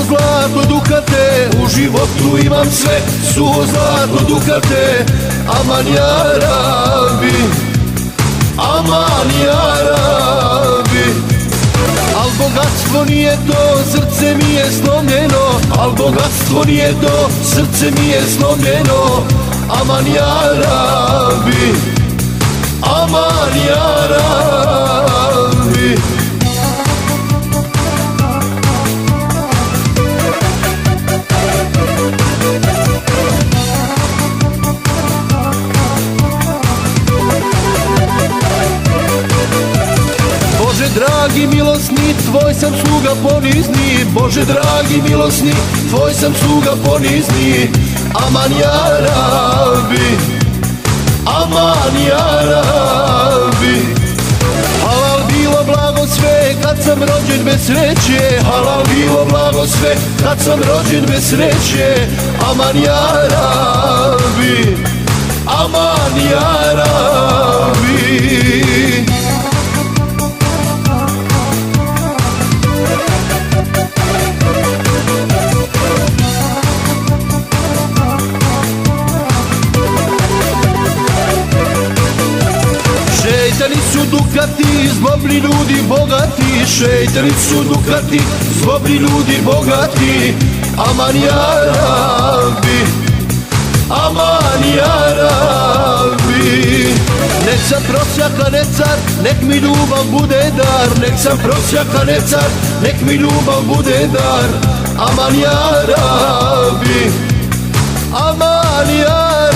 zlato dukate, u životu imam sve, suvo zlato dukate. Aman ja Rabbi, aman ja Rabbi. Al bogatstvo nije to, srce mi je slomljeno. Al bogatstvo nije to, srce mi je slomljeno. Aman ja Rabbi, aman ja Rabbi. Bože dragi milosni, tvoj sam sluga ponizni. Bože dragi milosni, tvoj sam sluga ponizni. Aman ja Rabbi, aman ja Rabbi. Halal bilo blago sve kad sam rođen bez sreće. Halal bilo blago sve kad sam rođen bez sreće. Aman ja Rabbi, aman ja Rabbi. Šejtani su dukati, zlobni ljudi bogati. Šejtani su dukati, zlobni ljudi bogati. Aman ja Rabbi, aman ja Rabbi. Nek sam prosjak, a ne car, nek mi ljubav bude dar. Nek sam prosjak, a ne car, nek mi ljubav bude dar. Aman ja Rabbi, aman ja Rabbi.